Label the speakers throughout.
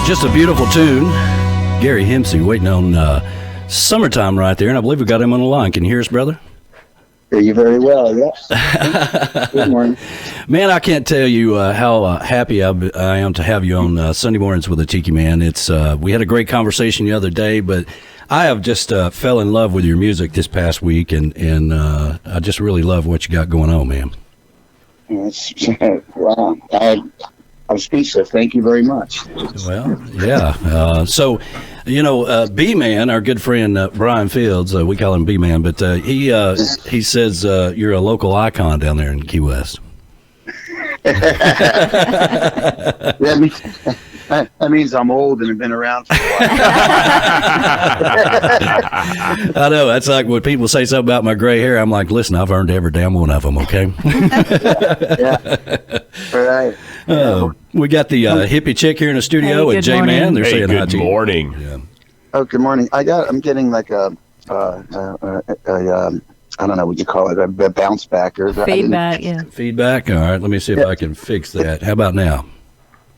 Speaker 1: Just a beautiful tune. Gary Hempsey waiting on Summertime right there, and I believe we got him on the line. Can you hear us, brother?
Speaker 2: Hear you very well, yes. Good morning.
Speaker 1: Man, I can't tell you how happy I am to have you on Sunday mornings with the Tiki Man. It's we had a great conversation the other day, but I have just fell in love with your music this past week, and I just really love what you got going on, man.
Speaker 2: Wow. I'm speechless. Thank you very much.
Speaker 1: Well, yeah. So, you know, B-Man, our good friend Brian Fields, we call him B-Man, but he says you're a local icon down there in Key West.
Speaker 2: That means I'm old and have been around for a while.
Speaker 1: I know. That's like when people say something about my gray hair. I'm like, listen, I've earned every damn one of them, okay?
Speaker 2: Yeah. All right.
Speaker 1: We got the hippie chick here in the studio and J-Man. They're saying hi to you.
Speaker 3: Good morning.
Speaker 1: Yeah.
Speaker 2: Oh, good morning. I'm getting like a I don't know what you call it, a bounce back or
Speaker 4: feedback. Yeah.
Speaker 1: Feedback. All right. Let me see if I can fix that. How about now?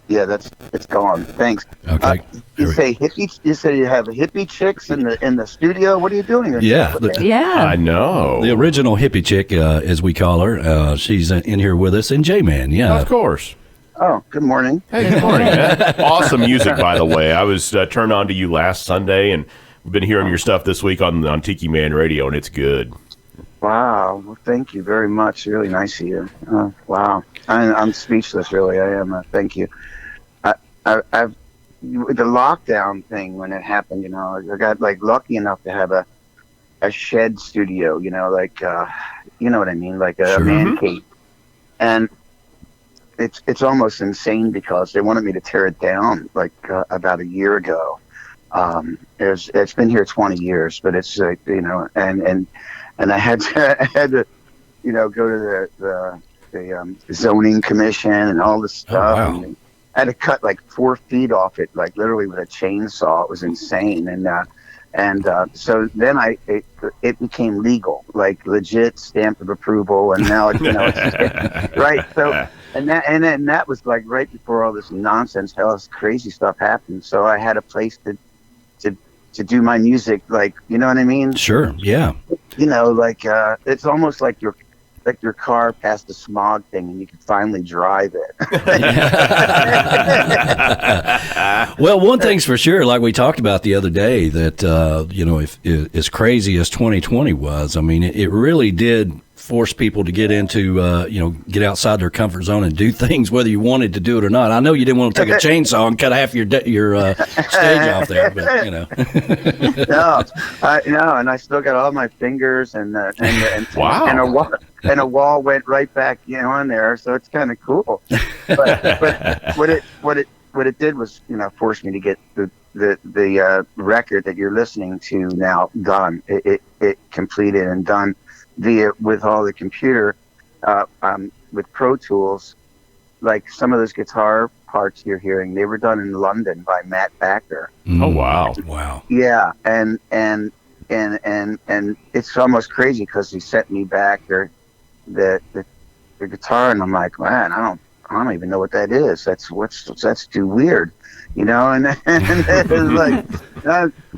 Speaker 2: Yeah, it's gone. Thanks.
Speaker 1: Okay.
Speaker 2: You say hippie? You say you have hippie chicks in the studio? What are you doing?
Speaker 1: Yeah.
Speaker 3: I know.
Speaker 1: The original hippie chick, as we call her. She's in here with us. And J-Man, yeah.
Speaker 3: Of course.
Speaker 2: Oh, good morning.
Speaker 3: Hey, good morning, man. Awesome music, by the way. I was turned on to you last Sunday, and we've been hearing your stuff this week on Tiki Man Radio, and it's good.
Speaker 2: Wow. Well, thank you very much. Really nice of you. Wow. I'm speechless, really. I am. Thank you. I've the lockdown thing when it happened, you know, I got like lucky enough to have a shed studio, you know, like you know what I mean, like a man cave, and it's almost insane because they wanted me to tear it down like about a year ago. It's been here 20 years, but it's you know, and I had to you know go to the zoning commission and all this stuff.
Speaker 1: Oh, wow.
Speaker 2: And I had to cut like 4 feet off it, like literally with a chainsaw. It was insane, and so then it became legal, like legit stamp of approval, and now you know it's right. So and that was like right before all this nonsense, all this crazy stuff happened. So I had a place to do my music, like, you know what I mean?
Speaker 1: Sure. Yeah.
Speaker 2: You know, like it's almost like your car passed the smog thing and you can finally drive it.
Speaker 1: Well, one thing's for sure, like we talked about the other day, that, you know, if as crazy as 2020 was, I mean, it really did force people to get into, you know, get outside their comfort zone and do things, whether you wanted to do it or not. I know you didn't want to take a chainsaw and cut half your stage off there, but, you know.
Speaker 2: No, and I still got all my fingers and
Speaker 3: wow.
Speaker 2: And a wall went right back, you know, on there, so it's kind of cool. But what it did was, you know, force me to get the record that you're listening to now done. It completed and done with all the computer, with Pro Tools. Like some of those guitar parts you're hearing, they were done in London by Matt Backer.
Speaker 3: Oh wow!
Speaker 1: Wow!
Speaker 2: Yeah, and it's almost crazy because he sent me back the guitar, and I'm like, man, I don't even know what that is. That's too weird, you know. And it was like,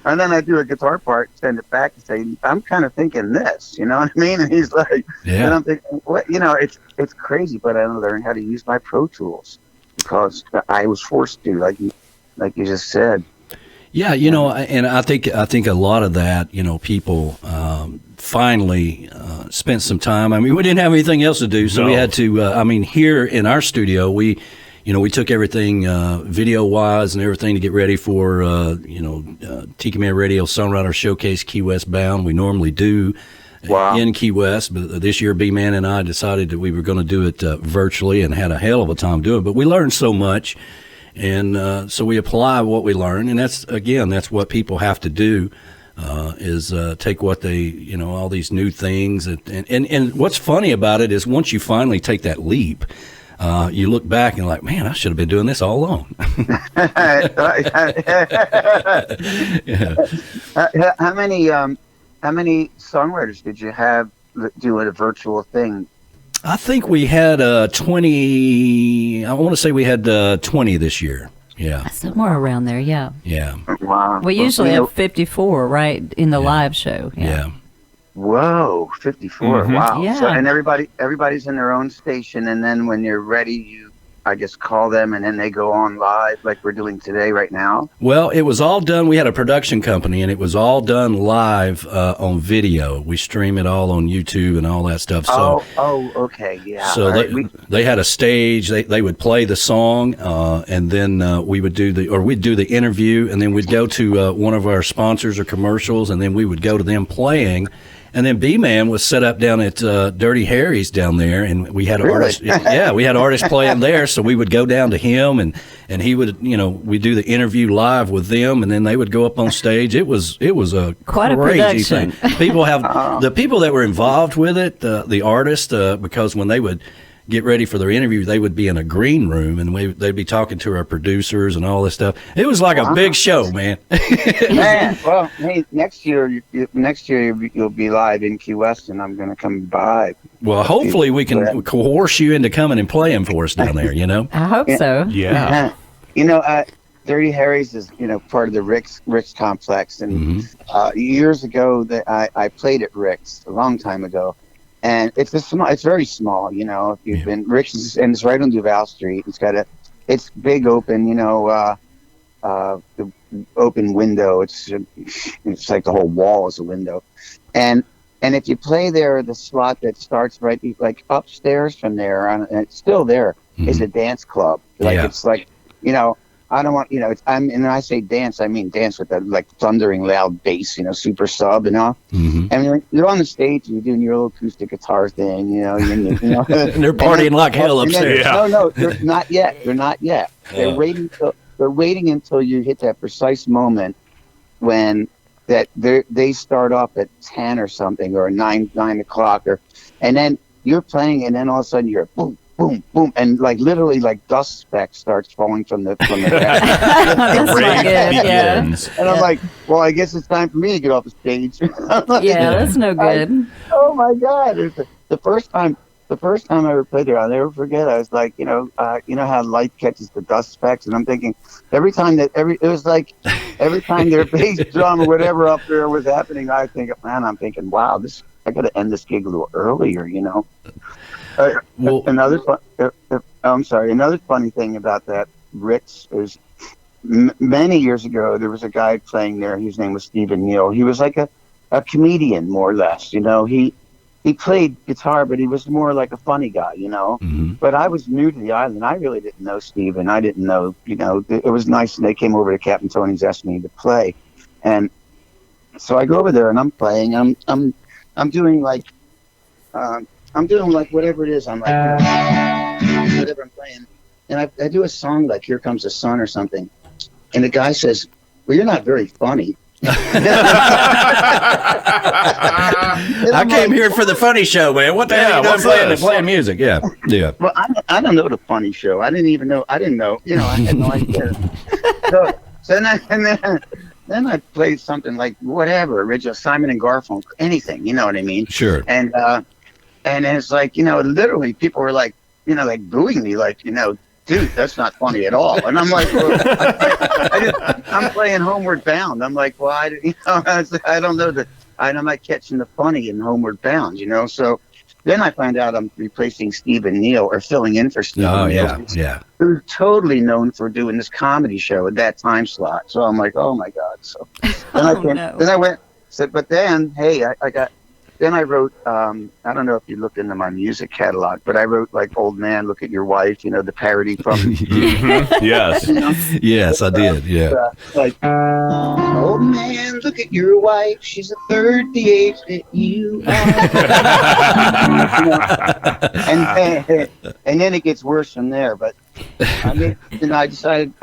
Speaker 2: and then I do a guitar part, send it back, and say, I'm kind of thinking this, you know what I mean? And he's like,
Speaker 1: yeah.
Speaker 2: And I'm thinking, what, you know, it's crazy, but I learned how to use my Pro Tools because I was forced to, like you just said.
Speaker 1: Yeah, you know, and I think a lot of that, you know, people finally spent some time. I mean, we didn't have anything else to do, so we had to. I mean, here in our studio, we took everything video wise and everything to get ready for Tiki Man Radio Songwriter Showcase Key West bound. We normally do.
Speaker 2: Wow.
Speaker 1: In Key West, but this year B-Man and I decided that we were going to do it virtually and had a hell of a time doing it. But we learned so much. And so we apply what we learn, and that's what people have to do, is take what they, you know, all these new things. And what's funny about it is once you finally take that leap, you look back and like, man, I should have been doing this all along.
Speaker 2: Yeah. How many songwriters did you have doing a virtual thing?
Speaker 1: I think we had 20. I want to say we had 20 this year. Yeah.
Speaker 4: Somewhere around there, yeah.
Speaker 1: Yeah.
Speaker 2: Wow.
Speaker 4: We usually have 54, right, in the live show.
Speaker 1: Yeah.
Speaker 2: Whoa, 54.
Speaker 3: Mhm.
Speaker 2: Wow.
Speaker 4: Yeah.
Speaker 2: So, and everybody's in their own station, and then when you're ready, you, I guess, call them, and then they go on live like we're doing today right now.
Speaker 1: Well, it was all done. We had a production company, and it was all done live on video. We stream it all on YouTube and all that stuff. So,
Speaker 2: Okay, yeah.
Speaker 1: so
Speaker 2: All
Speaker 1: they,
Speaker 2: right.
Speaker 1: they had a stage. They would play the song, and then we'd do the interview, and then we'd go to one of our sponsors or commercials, and then we would go to them playing. And then B-Man was set up down at Dirty Harry's down there, and we had artists. Yeah, we had artists playing there, so we would go down to him, and he would, we do the interview live with them, and then they would go up on stage. It was a
Speaker 4: Quite a
Speaker 1: crazy
Speaker 4: production.
Speaker 1: thing. People have the people that were involved with it, the artists, because when they would get ready for their interview, they would be in a green room, and they'd be talking to our producers and all this stuff. It was like a big show, man.
Speaker 2: Man, well, hey, next year you'll be live in Key West, and I'm going to come by.
Speaker 1: Well, hopefully we can coerce you into coming and playing for us down there,
Speaker 4: I hope so.
Speaker 3: Yeah.
Speaker 2: Dirty Harry's is part of the Rick's complex, and years ago that I played at Rick's a long time ago, and it's very small. If you've been Rick's, and it's right on Duval Street. It's big open, the open window. It's like the whole wall is a window, and if you play there, the slot that starts right like upstairs from there, and it's still there, is a dance club. It's like I don't want and when I say dance, I mean dance with that like thundering loud bass, super sub and all. And you're on the stage, you're doing your little acoustic guitar thing,
Speaker 1: and they're partying like hell upstairs.
Speaker 2: No, they're not yet. They're not yet. They're waiting until you hit that precise moment when they start off at 10 or something, or 9 o'clock, and then you're playing, and then all of a sudden you're boom, boom, boom, and like literally like dust specks starts falling from the
Speaker 4: That's not good. Yeah.
Speaker 3: Begins.
Speaker 2: and I'm like, well, I guess it's time for me to get off the stage.
Speaker 4: Yeah, that's no good.
Speaker 2: Oh my God! It was the first time I ever played there, I'll never forget. I was like, how light catches the dust specks, and I'm thinking every time their bass drum or whatever up there was happening, I'm thinking, wow, I got to end this gig a little earlier, Another funny thing about that Ritz is many years ago there was a guy playing there. His name was Stephen Neal. He was like a comedian, more or less. He played guitar, but he was more like a funny guy. But I was new to the island. I really didn't know Stephen. I didn't know. It was nice. They came over to Captain Tony's, asked me to play, and so I go over there and I'm playing. I'm doing like whatever it is. I'm like, whatever I'm playing. And I do a song like Here Comes the Sun or something. And the guy says, well, you're not very funny.
Speaker 1: I came here for the funny show, man. What the hell are you doing playing music? Yeah.
Speaker 2: Well, I don't know the funny show. I didn't know. I had no idea. Then I played something like whatever, original Simon and Garfunkel, anything, you know what I mean?
Speaker 1: Sure.
Speaker 2: And it's like, literally people were like, like booing me, like, dude, that's not funny at all. And I'm like, well, I'm playing Homeward Bound. I'm like, well, I don't know I'm not catching the funny in Homeward Bound, So then I find out I'm replacing Stephen Neal, or filling in for Stephen Neal.
Speaker 1: Yeah.
Speaker 2: Who's totally known for doing this comedy show at that time slot. So I'm like, oh my God. So then I went, but then, hey, then I wrote, I don't know if you looked into my music catalog, but I wrote like Old Man, Look at Your Wife, the parody from.
Speaker 3: Yes.
Speaker 1: Yes, I did. Yeah.
Speaker 2: Like, old man, look at your wife. She's a third the age that you are. And then it gets worse from there. But I decided,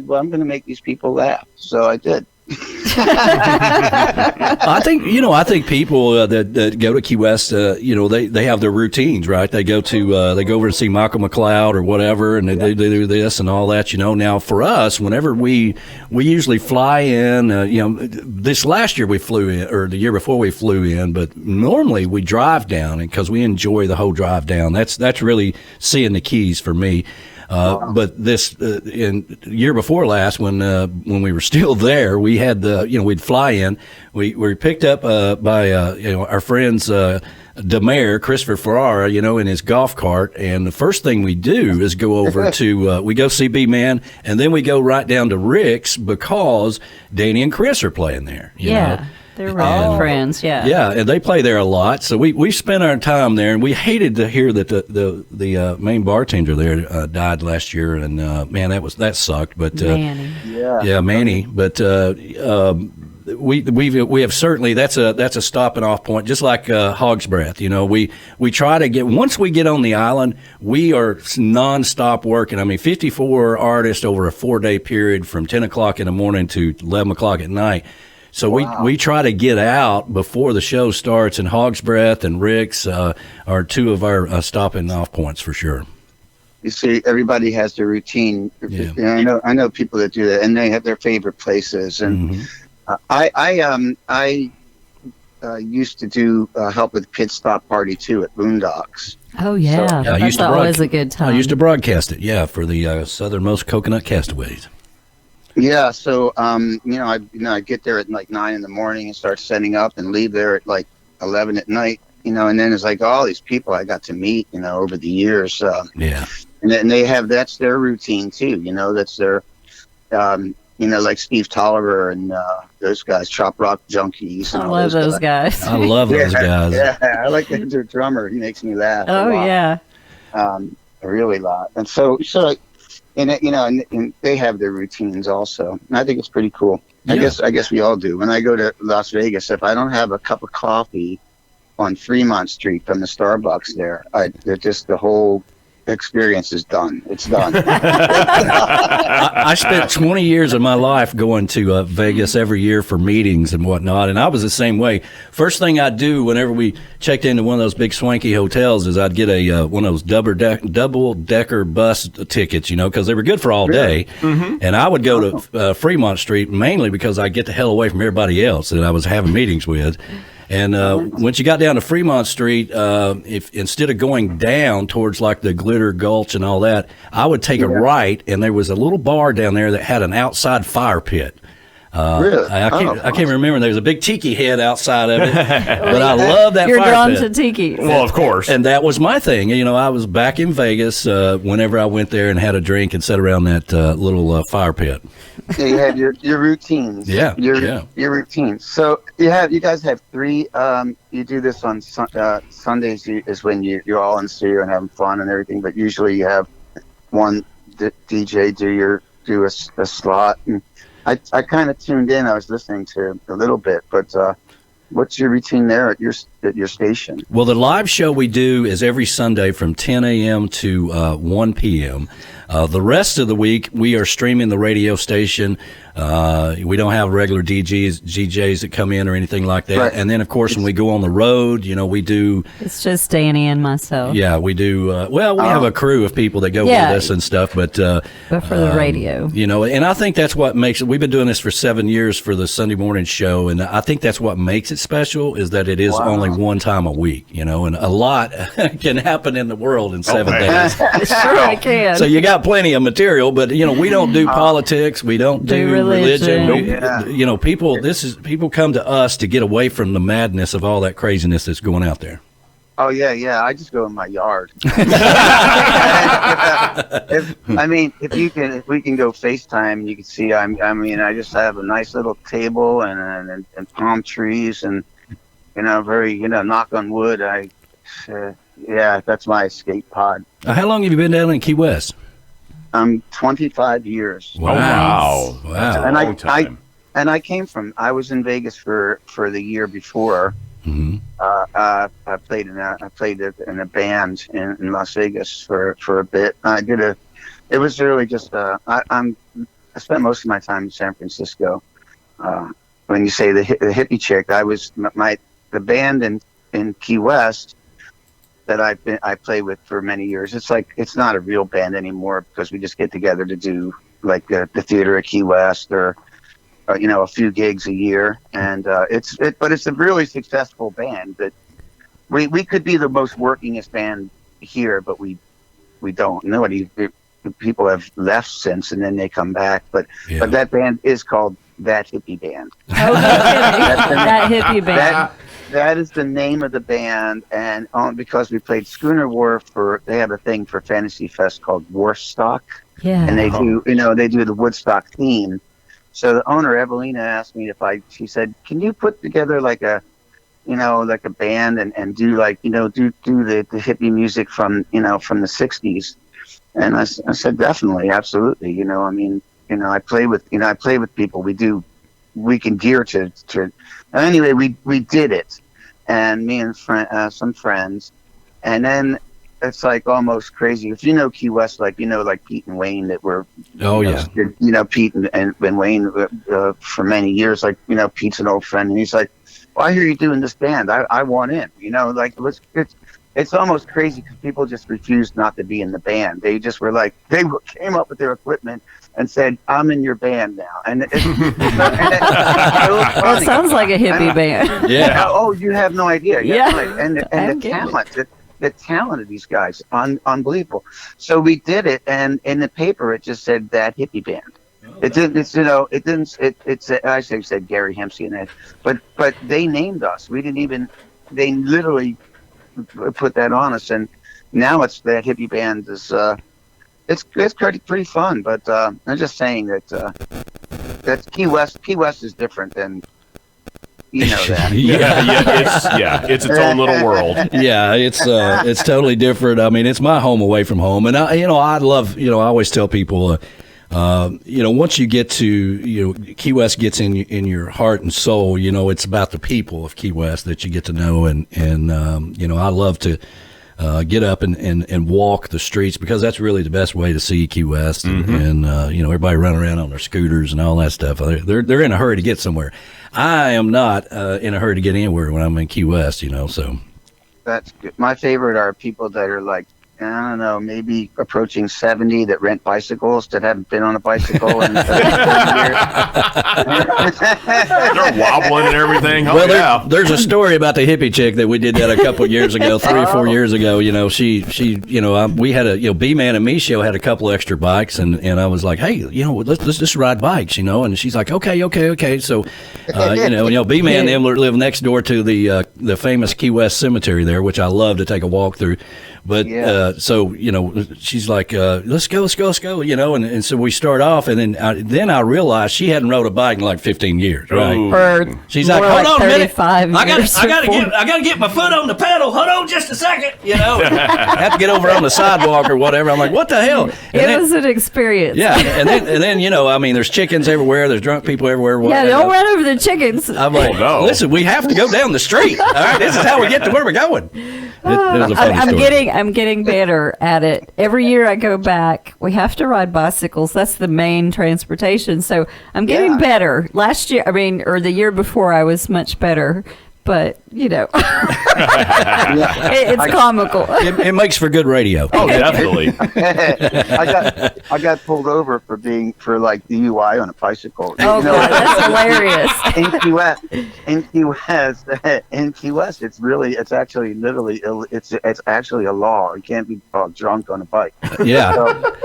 Speaker 2: well, I'm going to make these people laugh. So I did.
Speaker 1: I think people that go to Key West, they have their routines, right? They go over to see Michael McLeod or whatever, and they do this and all that. Now for us, whenever we usually fly in, this last year we flew in, or the year before we flew in, but normally we drive down, because we enjoy the whole drive down. That's really seeing the Keys for me. But this in year before last, when we were still there, we had we'd fly in. We were picked up by our friends. DeMare, Christopher Ferrara, in his golf cart, and the first thing we do is go over to we go see B-Man, and then we go right down to Rick's because Danny and Chris are playing there. You know?
Speaker 4: They're really friends.
Speaker 1: Yeah, and they play there a lot, so we spent our time there, and we hated to hear that the main bartender there died last year, and man, that sucked. But
Speaker 4: Manny.
Speaker 1: Manny, but. We have certainly that's a stopping off point, just like Hog's Breath. We try to get, once we get on the island, we are nonstop working. I mean, 54 artists over a 4-day period from 10 o'clock in the morning to 11 o'clock at night. So we try to get out before the show starts, and Hog's Breath and Rick's are two of our stopping off points for sure.
Speaker 2: You see, everybody has their routine.
Speaker 1: Yeah.
Speaker 2: I know people that do that, and they have their favorite places. And I used to do help with Pit Stop Party too at Boondocks.
Speaker 4: Oh yeah,
Speaker 2: So,
Speaker 4: that's always a good time.
Speaker 1: I used to broadcast it, for the southernmost coconut castaways.
Speaker 2: Yeah, so I get there at like 9 in the morning and start setting up, and leave there at like 11 at night. And then it's like all these people I got to meet, over the years. And they have, that's their routine too. That's their. Like Steve Tolliver and those guys, Chop Rock Junkies.
Speaker 4: I love those guys.
Speaker 1: I love those guys.
Speaker 2: Yeah, I like their drummer. He makes me laugh.
Speaker 4: Oh,
Speaker 2: a lot. A really lot. And so, and they have their routines also. And I think it's pretty cool.
Speaker 1: Yeah.
Speaker 2: I guess we all do. When I go to Las Vegas, if I don't have a cup of coffee on Fremont Street from the Starbucks there, just the whole experience is done. It's done.
Speaker 1: I spent 20 years of my life going to Vegas every year for meetings and whatnot, and I was the same way. First thing I'd do whenever we checked into one of those big swanky hotels is I'd get a one of those double-decker bus tickets, because they were good for all day. Mm-hmm. And I would go to Fremont Street mainly because I get the hell away from everybody else that I was having meetings with. And once you got down to Fremont Street, if instead of going down towards like the Glitter Gulch and all that, I would take a right, and there was a little bar down there that had an outside fire pit.
Speaker 2: Really?
Speaker 1: I can't remember. There was a big tiki head outside of it, but I love that
Speaker 4: You're
Speaker 1: fire
Speaker 4: drawn
Speaker 1: pit.
Speaker 4: to tiki.
Speaker 3: Well, of course.
Speaker 1: And that was my thing. I was back in Vegas whenever I went there and had a drink and sat around that little fire pit.
Speaker 2: Yeah, you have your routines.
Speaker 1: Yeah,
Speaker 2: your routines. So you guys have 3. You do this on Sundays is when you're all in studio and having fun and everything. But usually you have one DJ do a slot. And I kind of tuned in. I was listening to a little bit, but what's your routine there at your station?
Speaker 1: Well, the live show we do is every Sunday from 10 a.m. to 1 p.m. The rest of the week, we are streaming the radio station. We don't have regular DJs that come in or anything like that. Right. And then, of course, when we go on the road, we do...
Speaker 4: It's just Danny and myself.
Speaker 1: Yeah, we do... we have a crew of people that go with us and stuff, but
Speaker 4: for the radio.
Speaker 1: And I think that's what makes it... We've been doing this for 7 years for the Sunday morning show, and I think that's what makes it special, is that it is only one time a week, and a lot can happen in the world in 7 days.
Speaker 4: Sure, I can.
Speaker 1: So you got plenty of material, but we don't do politics, we don't do religion. People come to us to get away from the madness of all that craziness that's going out there.
Speaker 2: Oh yeah. I just go in my yard. If we can go FaceTime, you can see. I just have a nice little table and palm trees and very knock on wood. That's my escape pod.
Speaker 1: How long have you been down in Key West?
Speaker 2: 25 years.
Speaker 3: Wow.
Speaker 2: And I was in Vegas for the year before.
Speaker 1: Mm-hmm.
Speaker 2: I played in a band in Las Vegas for a bit. It was really just I spent most of my time in San Francisco. When you say the hippie chick, I was the band in Key West that I played with for many years. It's not a real band anymore because we just get together to do like the theater at Key West or a few gigs a year, and but it's a really successful band. That we could be the most workingest band here, but we don't. Nobody people have left since, and then they come back. But
Speaker 1: Yeah.
Speaker 2: but that band is called That Hippie Band.
Speaker 4: Oh, that hippie band.
Speaker 2: That is the name of the band, and because we played Schooner Wharf they have a thing for Fantasy Fest called Wharf Stock,
Speaker 4: Yeah.
Speaker 2: and they do they do the Woodstock theme. So the owner Evelina asked me she said, can you put together like a band and do do the hippie music from the 60s, and I said definitely, absolutely. I play with people. We can gear to. Anyway, we did it, and me and some friends, and then it's like almost crazy. If you know Key West, like Pete and Wayne that were.
Speaker 1: Oh yeah.
Speaker 2: Pete and Wayne for many years. Like Pete's an old friend, and he's like, "Well, I hear you doing this band. I want in." It's almost crazy because people just refused not to be in the band. They just were like, came up with their equipment and said, "I'm in your band now." And it was
Speaker 4: That
Speaker 2: funny.
Speaker 4: sounds like a hippie band.
Speaker 1: Yeah.
Speaker 2: Oh, you have no idea.
Speaker 4: Yeah.
Speaker 2: And
Speaker 4: I'm
Speaker 2: the talent, the talent of these guys, unbelievable. So we did it, and in the paper it just said That Hippie Band. It didn't. I said Gary Hempsey in it, but they named us. We didn't even. They literally put that on us, and now it's That Hippie Band is. It's pretty fun, but I'm just saying that Key West is different than that.
Speaker 3: It's its own little world.
Speaker 1: Yeah, it's totally different. I mean, it's my home away from home, and I love. I always tell people, once you get to Key West gets in your heart and soul. It's about the people of Key West that you get to know, and I love to get up and walk the streets because that's really the best way to see Key West, and everybody running around on their scooters and all that stuff. They're in a hurry to get somewhere. I am not in a hurry to get anywhere when I'm in Key West. So
Speaker 2: that's good. My favorite are people that are like, I don't know, maybe approaching 70 that rent bicycles that haven't been on a bicycle in 30 years.
Speaker 3: They're wobbling and everything. Oh,
Speaker 1: well,
Speaker 3: yeah.
Speaker 1: there's a story about the hippie chick that we did that a couple of years ago, 3 or 4 years ago. We had a B-Man and me show had a couple extra bikes, and I was like, hey, let's just ride bikes, and she's like, okay. So, B-Man and them live next door to the famous Key West Cemetery there, which I love to take a walk through. But so she's like, let's go, and so we start off, and then I realized she hadn't rode a bike in like 15 years, right?
Speaker 4: For
Speaker 1: She's
Speaker 4: more
Speaker 1: like, hold on a minute,
Speaker 4: 35
Speaker 1: I
Speaker 4: years
Speaker 1: gotta get my foot on the pedal. Hold on just a second, I have to get over on the sidewalk or whatever. I'm like, what the hell?
Speaker 4: It was an experience.
Speaker 1: Yeah, and then there's chickens everywhere, there's drunk people everywhere.
Speaker 4: Yeah, don't run over the chickens.
Speaker 1: I'm like, listen, we have to go down the street. All right, this is how we get to where we're going. It was a funny story.
Speaker 4: I'm getting better at it. Every year I go back, we have to ride bicycles. That's the main transportation. So I'm getting better. Last year, or the year before, I was much better. But it's comical.
Speaker 1: It makes for good radio.
Speaker 3: Oh, definitely.
Speaker 2: I got pulled over for DUI on a bicycle.
Speaker 4: Oh, God, that's hilarious.
Speaker 2: In Key West, it's actually literally it's actually a law. You can't be drunk on a bike.
Speaker 1: Yeah.
Speaker 2: So,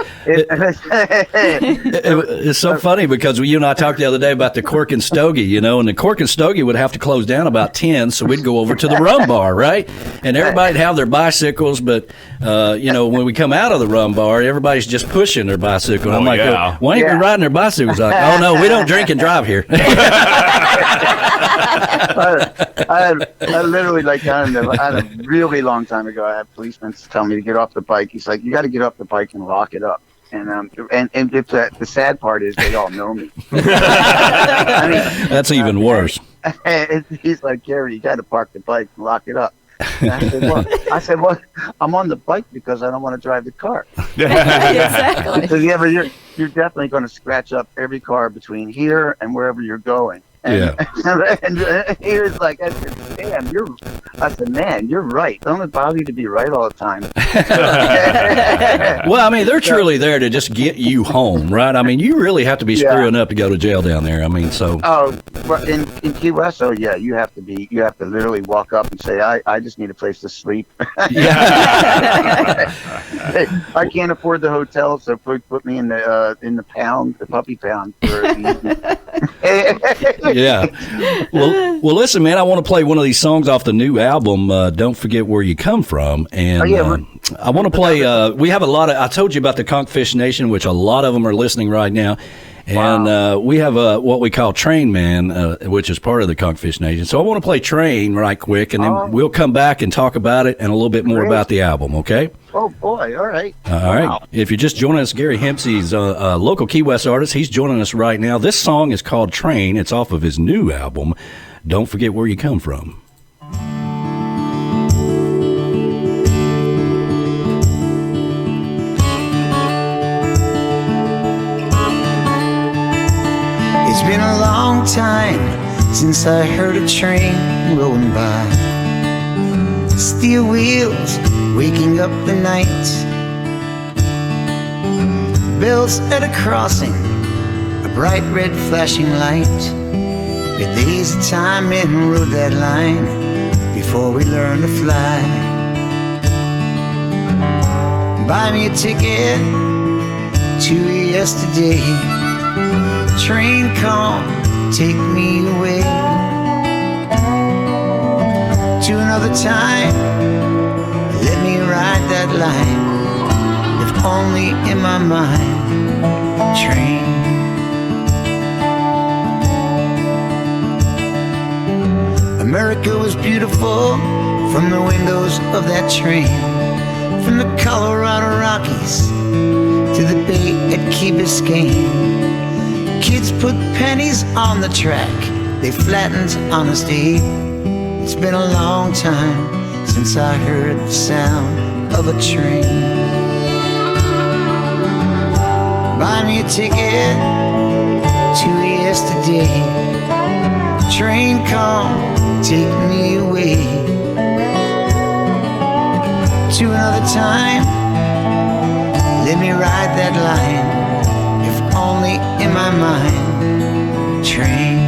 Speaker 1: it's so funny because you and I talked the other day about the Cork and Stogie, and the Cork and Stogie would have to close down about 10, so we'd go over to the rum bar, right? And everybody'd have their bicycles, but when we come out of the rum bar, everybody's just pushing their bicycle. And I'm like,
Speaker 3: yeah.
Speaker 1: why ain't we riding their bicycles? Like, oh no, we don't drink and drive here.
Speaker 2: I literally I had a really long time ago. I had policemen tell me to get off the bike. He's like, you got to get off the bike and lock it up. And the sad part is they all know me.
Speaker 1: That's even worse.
Speaker 2: He's like, Gary, you got to park the bike and lock it up. And I said, well, I'm on the bike because I don't want to drive the car.
Speaker 4: Exactly.
Speaker 2: So you're definitely going to scratch up every car between here and wherever you're going. And, and he was like, I said, damn, I said, man, you're right. Don't it bother you to be right all the time?
Speaker 1: Well, I mean, they're truly there to just get you home, right? I mean, you really have to be screwing up to go to jail down there. I mean, so.
Speaker 2: Oh, but in Key West, yeah, you have to literally walk up and say, I just need a place to sleep.
Speaker 1: Yeah.
Speaker 2: Hey, I can't afford the hotel, so put me in the pound, the puppy pound.
Speaker 1: Yeah. Well, listen, man, I want to play one of these songs off the new album, Don't Forget Where You Come From. And I want to play, we have a lot of, I told you about the Conkfish Nation, which a lot of them are listening right now. And we have what we call Train Man, which is part of the Conkfish Nation. So I want to play Train right quick, and then we'll come back and talk about it and a little bit more about the album, okay?
Speaker 2: Oh, boy. All right.
Speaker 1: All right. If you're just joining us, Gary Hempsey's a local Key West artist. He's joining us right now. This song is called Train. It's off of his new album, Don't Forget Where You Come From.
Speaker 5: It's been a long time since I heard a train rolling by. Steel wheels waking up the night. Bells at a crossing, a bright red flashing light. The days of time and rode that line before we learned to fly. Buy me a ticket to yesterday. Train, come, take me away to another time. Let me ride that line, if only in my mind. Train. America was beautiful from the windows of that train, from the Colorado Rockies to the bay at Key Biscayne. Kids put pennies on the track, they flattened honest aid. It's been a long time since I heard the sound of a train. Buy me a ticket to yesterday. Train, come, take me away to another time. Let me ride that line, if only in my mind. Train.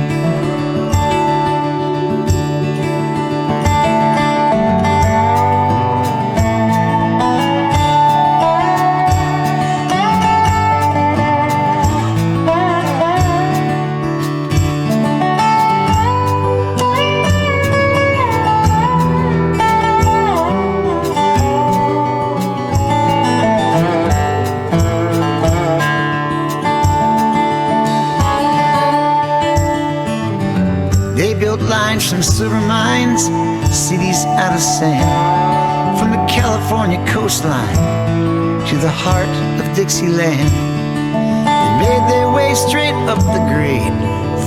Speaker 5: From silver mines, cities out of sand, from the California coastline to the heart of Dixieland. They made their way straight up the grade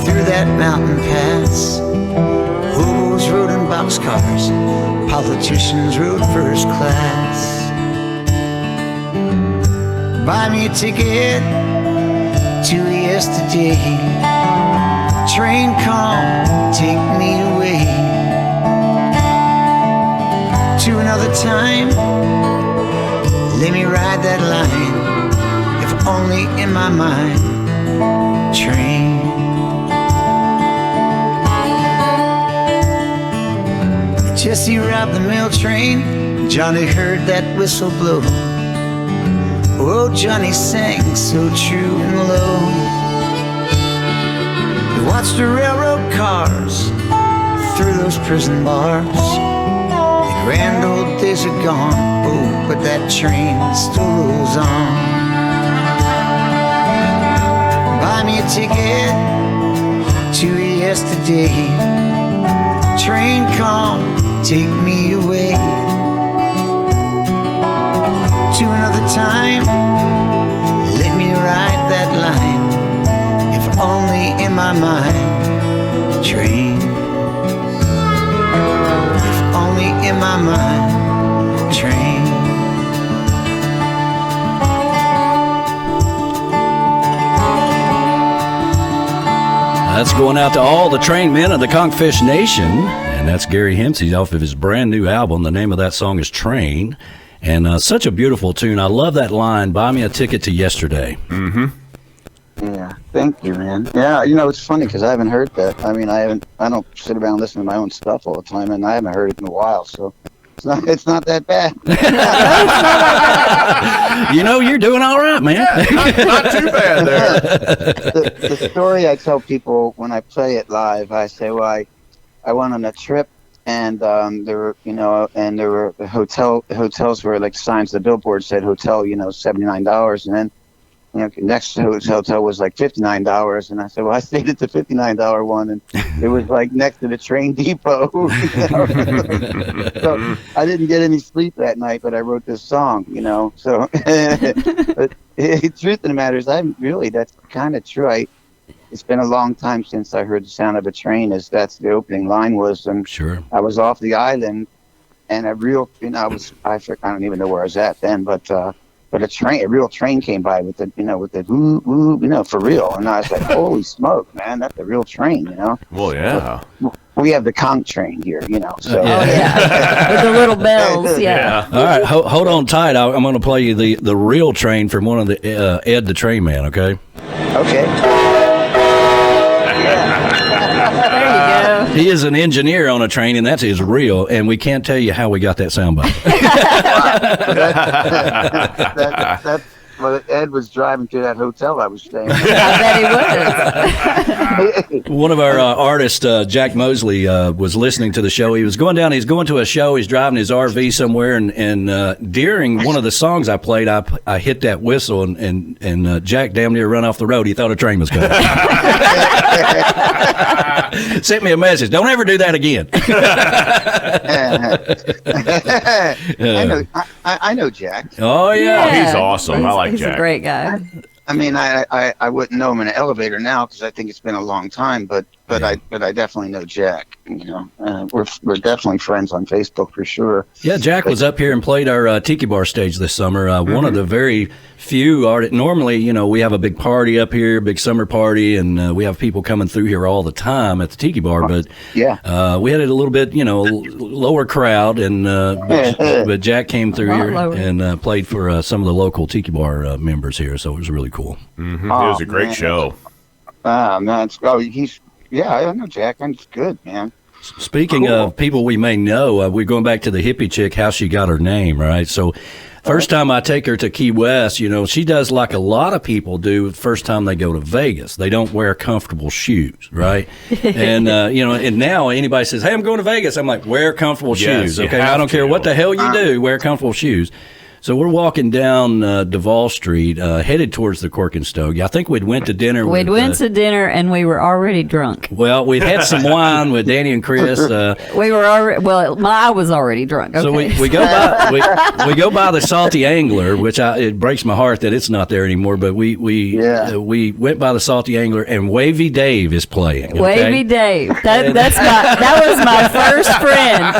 Speaker 5: through that mountain pass. Hobos rode in boxcars, politicians rode first class. Buy me a ticket to yesterday. Train, come, take me away to another time. Let me ride that line, if only in my mind. Train. Jesse robbed the mail train, Johnny heard that whistle blow. Oh, Johnny sang so true and low. Watch the railroad cars through those prison bars. The grand old days are gone, oh, but that train still rolls on. Buy me a ticket to yesterday. Train, come, take me away to another time. Let me ride that line, only in my mind. Train. If only in my mind. Train.
Speaker 1: That's going out to all the trained men of the Confish Nation. And that's Gary Hempsey off of his brand new album. The name of that song is Train. And such a beautiful tune. I love that line, buy me a ticket to yesterday.
Speaker 3: Mm-hmm.
Speaker 2: Yeah, thank you, man. Yeah, it's funny because I haven't heard that. I mean, I don't sit around and listen to my own stuff all the time, and I haven't heard it in a while, so it's not that bad.
Speaker 1: You're doing all right, man.
Speaker 3: Yeah, not too bad there.
Speaker 2: The story I tell people when I play it live, I say, well, I went on a trip, and there were hotels where like signs, the billboard said hotel, $79, and then next hotel was like $59, and I said, well, I stayed at the $59 one, and it was like next to the train depot. So I didn't get any sleep that night, but I wrote this song, So, but the truth of the matter is, that's kind of true. It's been a long time since I heard the sound of a train. That's the opening line was.
Speaker 1: Sure.
Speaker 2: I was off the island, and I don't even know where I was at then, but a real train came by with the woo woo, for real. And I was like, holy smoke, man, that's a real train,
Speaker 3: Well, yeah.
Speaker 2: We have the conch train here, So.
Speaker 4: Oh, yeah. With the little bells, yeah.
Speaker 1: All right, hold on tight. I'm going to play you the real train from one of the Ed the Train Man, okay?
Speaker 2: Okay.
Speaker 4: There you go.
Speaker 1: He is an engineer on a train, and that's his real, and we can't tell you how we got that soundbite.
Speaker 2: Well, Ed was driving to that hotel I was staying at.
Speaker 4: I bet he was.
Speaker 1: One of our artists, Jack Mosley, was listening to the show. He's going to a show. He's driving his RV somewhere, and during one of the songs I played, I hit that whistle, and Jack damn near run off the road. He thought a train was coming. Sent me a message. Don't ever do that again.
Speaker 2: I know Jack.
Speaker 1: Oh, yeah.
Speaker 3: He's awesome. I like
Speaker 4: He's
Speaker 3: Jack.
Speaker 4: a great guy.
Speaker 2: I mean, I wouldn't know him in an elevator now because I think it's been a long time, but I definitely know Jack. We're definitely friends on Facebook for sure.
Speaker 1: Yeah, Jack was up here and played our Tiki Bar stage this summer. One of the very few artists. Normally, we have a big party up here, big summer party, and we have people coming through here all the time at the Tiki Bar. But
Speaker 2: yeah,
Speaker 1: we had it a little bit, lower crowd, and but Jack came through here and played for some of the local Tiki Bar members here, so it was really cool.
Speaker 3: Mm-hmm. It was a great show.
Speaker 2: Man, I know Jack. It's good, man.
Speaker 1: Speaking of people we may know, we're going back to the hippie chick, how she got her name, right? So first time I take her to Key West, she does like a lot of people do first time they go to Vegas. They don't wear comfortable shoes, right? And, and now anybody says, hey, I'm going to Vegas. I'm like, wear comfortable shoes, okay? I don't care what the hell you do, wear comfortable shoes. So we're walking down Duval Street, headed towards the Cork and Stogie. I think we'd went to dinner.
Speaker 4: Went to dinner, and we were already drunk.
Speaker 1: Well, we'd had some wine with Danny and Chris.
Speaker 4: We were already. Well, I was already drunk. Okay.
Speaker 1: So we go by we go by the Salty Angler, which it breaks my heart that it's not there anymore. But we went by the Salty Angler, and Wavy Dave is playing. Okay?
Speaker 4: Wavy Dave. That was my first friend.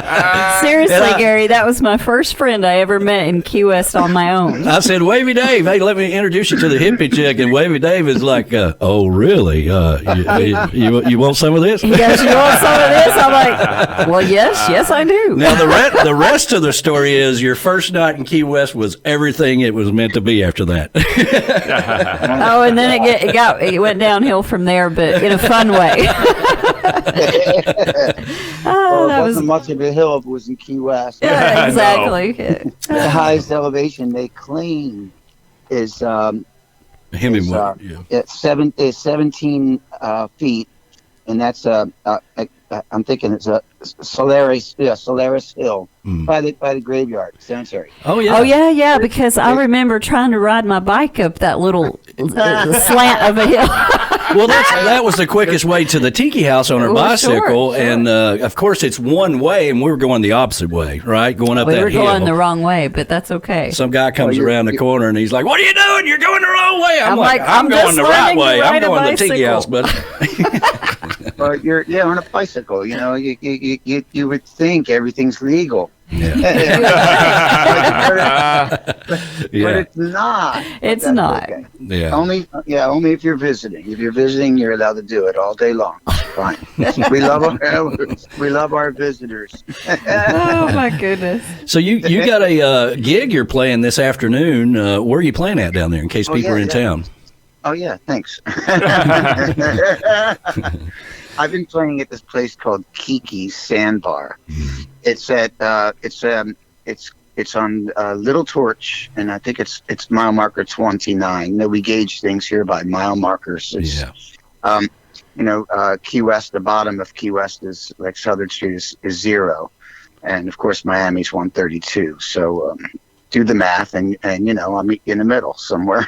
Speaker 4: Seriously, Gary, that was my first friend I ever met in Key West on my own.
Speaker 1: I said, Wavy Dave, hey, let me introduce you to the hippie chick. And Wavy Dave is like, oh, really? You want some of this?
Speaker 4: He goes, you want some of this? I'm like, well, yes, I do.
Speaker 1: Now, the rest of the story is your first night in Key West was everything it was meant to be after that.
Speaker 4: Oh, and then it went downhill from there, but in a fun way.
Speaker 2: It wasn't much of a hill if it was in Key West.
Speaker 4: Yeah, exactly.
Speaker 2: The highest elevation they claim is 17 feet, and that's I'm thinking it's a Solaris Hill by the graveyard cemetery.
Speaker 1: Oh yeah,
Speaker 4: because I remember trying to ride my bike up that little slant of a hill.
Speaker 1: Well, that was the quickest way to the Tiki House on our bicycle,
Speaker 4: sure.
Speaker 1: And of course it's one way, and we were going the opposite way, right? Going up that hill.
Speaker 4: We were going the wrong way, but that's okay.
Speaker 1: Some guy comes around the corner, and he's like, "What are you doing? You're going the wrong way." I'm like, "I'm going
Speaker 4: just
Speaker 1: the right way. I'm going to the Tiki
Speaker 4: bicycle."
Speaker 1: House, buddy."
Speaker 2: Or you're on a bicycle. You would think everything's legal. But it's not.
Speaker 4: It's
Speaker 2: That's
Speaker 4: not.
Speaker 2: okay.
Speaker 1: Yeah.
Speaker 2: Only if you're visiting. If you're visiting, you're allowed to do it all day long. Fine. we love our visitors.
Speaker 4: Oh my goodness.
Speaker 1: So you got a gig you're playing this afternoon. Where are you playing at down there? In case people are in town.
Speaker 2: Oh yeah, thanks. I've been playing at this place called Tiki's Sandbar. It's at it's on Little Torch, and I think it's mile marker 29. We gauge things here by mile markers. It's, Key West, the bottom of Key West is like Southern Street is 0, and of course Miami's 132. So do the math, and I'll meet you in the middle somewhere.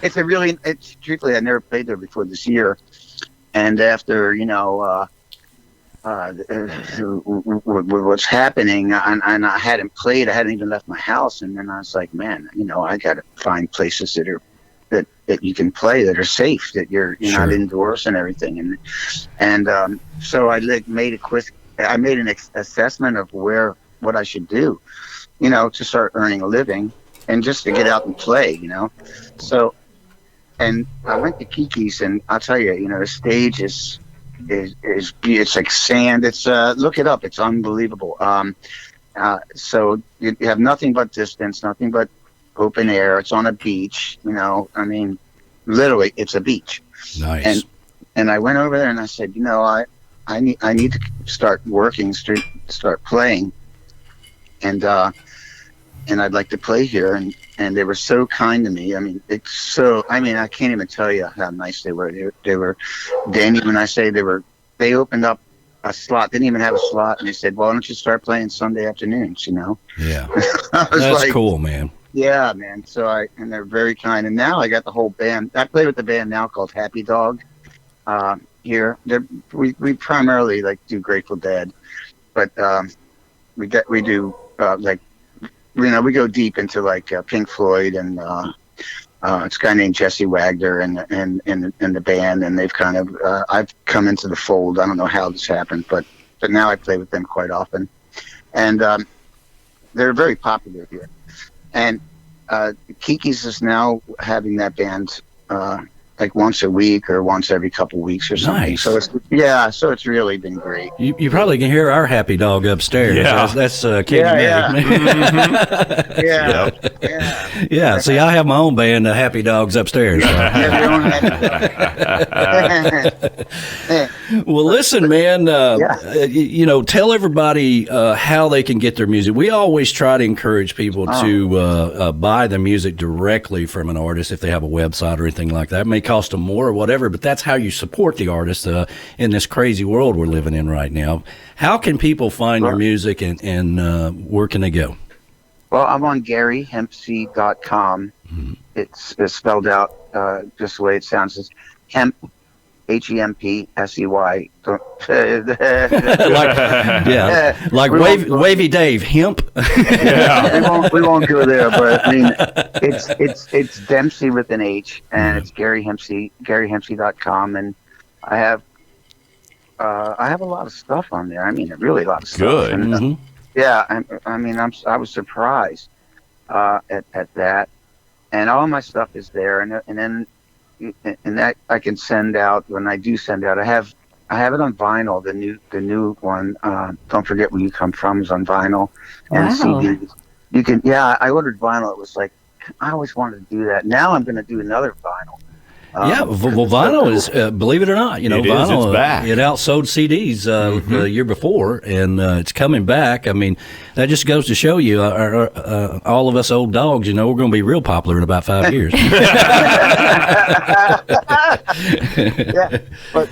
Speaker 2: It's truthfully, I never played there before this year, and after what's happening, and I hadn't played, I hadn't even left my house, and then I was like, man, I got to find places that you can play that are safe, that you're not indoors and everything, and so I made an assessment of what I should do, to start earning a living and just to get out and play, So, and I went to Tiki's, and I'll tell you, the stage is it's like sand. It's look it up. It's unbelievable. So you have nothing but distance, nothing but open air. It's on a beach, literally it's a beach.
Speaker 1: Nice.
Speaker 2: And I went over there and I said, I need to start working, start playing. And I'd like to play here, and they were so kind to me. I can't even tell you how nice they were. They were, Danny, when I say they opened up a slot, didn't even have a slot, and they said, "Well, why don't you start playing Sunday afternoons?"
Speaker 1: Yeah,
Speaker 2: that's
Speaker 1: like, cool, man.
Speaker 2: Yeah, man. And they're very kind. And now I got the whole band. I play with the band now called Happy Dog. Here, we primarily do Grateful Dead, but we do. We go deep into Pink Floyd, and it's a guy named Jesse Wagner and the band, and they've kind of I've come into the fold. I don't know how this happened, but now I play with them quite often, and they're very popular here. And Kiki's is now having that band once a week or once every couple weeks or something.
Speaker 1: Nice.
Speaker 2: So it's really been great.
Speaker 1: You probably can hear our happy dog upstairs.
Speaker 3: Yeah.
Speaker 1: That's Kenny. Yeah. See, I have my own band, Happy Dogs, upstairs. Well, listen, man. Tell everybody how they can get their music. We always try to encourage people to buy the music directly from an artist if they have a website or anything like that. It may cost them more or whatever, but that's how you support the artist in this crazy world we're living in right now. How can people find your music, and where can they go?
Speaker 2: Well, I'm on GaryHempsey.com. Mm-hmm. It's spelled out just the way it sounds. It's Hemp, Hempsey.
Speaker 1: Like Wavy Dave, Hemp.
Speaker 2: We won't go there, but it's Dempsey with an H, and it's Gary Hempsey, GaryHempsey.com, and I have a lot of stuff on there. Really a lot of stuff.
Speaker 3: Good.
Speaker 2: And, I was surprised at that, and all my stuff is there, and then that I can send out. When I do send out, I have it on vinyl. The new one, Don't Forget Where You Come From, is on vinyl and CD. You can, I ordered vinyl. It was like, I always wanted to do that. Now I'm going to do another vinyl.
Speaker 1: Vinyl is, believe it or not, vinyl,
Speaker 3: it's back.
Speaker 1: It outsold CDs the year before, and it's coming back. That just goes to show you, all of us old dogs, we're going to be real popular in about 5 years.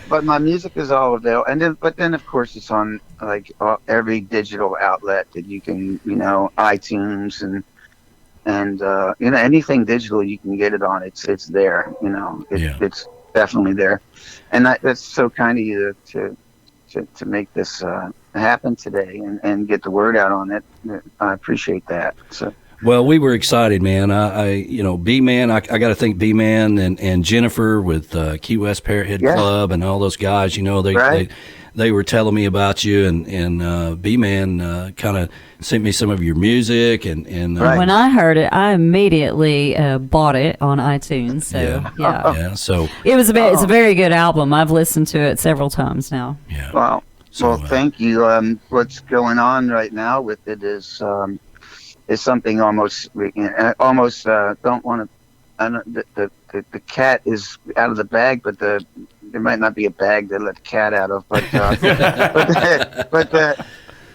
Speaker 2: But my music is all available, but then of course it's on every digital outlet that you can, iTunes and anything digital you can get it on. It's there. It's definitely there, and that's so kind of you to make this happen today and get the word out on it. I appreciate that. So.
Speaker 1: Well, we were excited, man. B-Man, I got to thank B-Man and Jennifer with Key West Parrothead Club and all those guys. they were telling me about you, and B-Man kind of sent me some of your music, and
Speaker 2: Right.
Speaker 4: When I heard it, I immediately bought it on iTunes. So
Speaker 1: yeah. So
Speaker 4: it's a very good album. I've listened to it several times now.
Speaker 1: yeah.
Speaker 2: Well,
Speaker 1: So,
Speaker 2: thank you. What's going on right now with it is something almost don't want to. I don't, the cat is out of the bag, but there might not be a bag to let the cat out of. But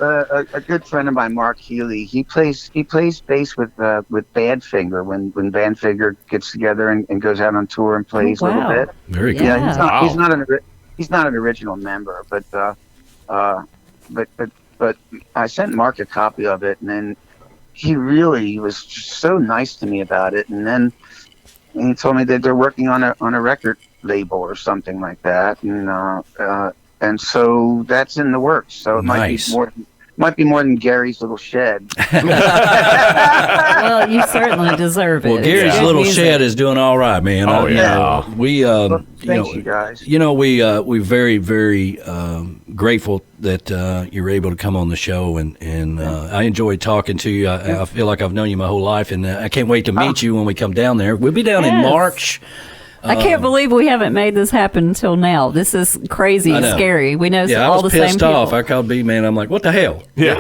Speaker 2: a good friend of mine, Mark Healy, he plays bass with Badfinger when Badfinger gets together and goes out on tour and plays a little bit.
Speaker 1: Very good.
Speaker 4: Yeah.
Speaker 2: He's not an original member, but I sent Mark a copy of it, and then he was just so nice to me about it, and then he told me that they're working on a record label or something like that, and so that's in the works. So it
Speaker 1: Nice.
Speaker 2: might be more than Gary's little shed.
Speaker 4: Well, you certainly deserve it.
Speaker 1: Well,
Speaker 4: It's
Speaker 1: Gary's
Speaker 4: good
Speaker 1: little
Speaker 4: music.
Speaker 1: shed is doing all right, man.
Speaker 3: Oh, yeah.
Speaker 1: We
Speaker 2: Thanks, you guys.
Speaker 1: we're very, very grateful that you're able to come on the show, and I enjoyed talking to you. I feel like I've known you my whole life, and I can't wait to meet you when we come down there. We'll be down in
Speaker 4: Yes.
Speaker 1: March.
Speaker 4: I can't believe we haven't made this happen until now. This is crazy
Speaker 1: I
Speaker 4: and
Speaker 1: know.
Speaker 4: scary. We know
Speaker 1: Yeah, I
Speaker 4: all
Speaker 1: was
Speaker 4: the same
Speaker 1: pissed
Speaker 4: people.
Speaker 1: off. I called B-Man. I'm like, what the hell?
Speaker 3: Yeah.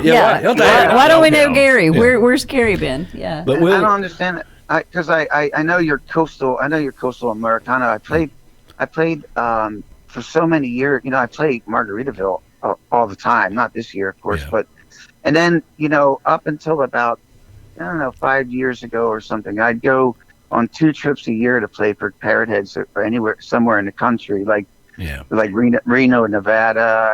Speaker 1: What the hell?
Speaker 4: Why don't we know
Speaker 3: Down.
Speaker 4: Gary?
Speaker 1: Yeah.
Speaker 4: Where's Gary been? Yeah.
Speaker 1: But
Speaker 2: I don't understand it because I know you're coastal. I know you're coastal Americana. I played for so many years. I played Margaritaville all the time. Not this year, of course,
Speaker 1: Yeah.
Speaker 2: and then up until about 5 years ago or something, I'd go on 2 trips a year to play for Parrot Heads or somewhere in the country, like
Speaker 1: yeah.
Speaker 2: Reno, Nevada.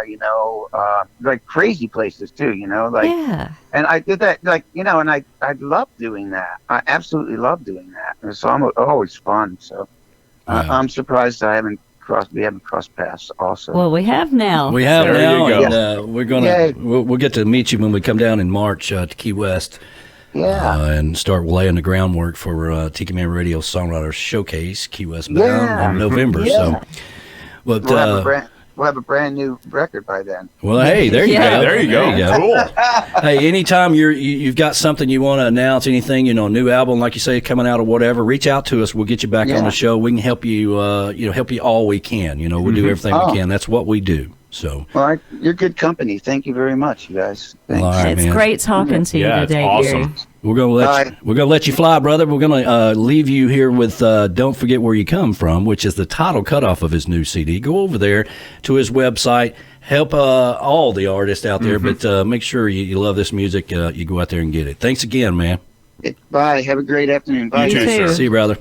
Speaker 2: Like crazy places too.
Speaker 4: Yeah.
Speaker 2: And I did that, and I love doing that. I absolutely love doing that. And so I'm always fun. So
Speaker 1: Yeah.
Speaker 2: I'm surprised we haven't crossed paths also.
Speaker 4: Well, we have now.
Speaker 1: We have
Speaker 3: There
Speaker 1: now,
Speaker 3: you go.
Speaker 1: and we're gonna
Speaker 2: Yay.
Speaker 1: we'll get to meet you when we come down in March to Key West.
Speaker 2: yeah.
Speaker 1: And start laying the groundwork for Tiki Man Radio Songwriter Showcase, Key West Bound
Speaker 2: Yeah.
Speaker 1: in November.
Speaker 2: Yeah.
Speaker 1: So, but
Speaker 2: we'll have a brand new record by then.
Speaker 1: well, hey, there you
Speaker 4: Yeah.
Speaker 1: go.
Speaker 3: There you go. Cool.
Speaker 1: Hey, anytime you've got something you want to announce, anything, new album, like you say, coming out or whatever, reach out to us. We'll get you back on
Speaker 2: Yeah.
Speaker 1: the show. We can help you, help you all we can. We'll do everything we can. That's what we do. So,
Speaker 2: Well, you're good company. Thank you very much, you guys. Thanks.
Speaker 1: all right,
Speaker 4: It's
Speaker 1: man.
Speaker 4: great talking to you
Speaker 3: Yeah, it's
Speaker 4: today,
Speaker 3: awesome.
Speaker 4: Gary.
Speaker 1: We're gonna let you fly, brother. We're gonna leave you here with "Don't Forget Where You Come From," which is the title cutoff of his new CD. Go over there to his website. Help all the artists out there, but make sure you love this music. You go out there and get it. Thanks again, man.
Speaker 2: Bye. Have a great afternoon. Bye.
Speaker 3: You too,
Speaker 4: too.
Speaker 3: sir.
Speaker 1: See you, brother.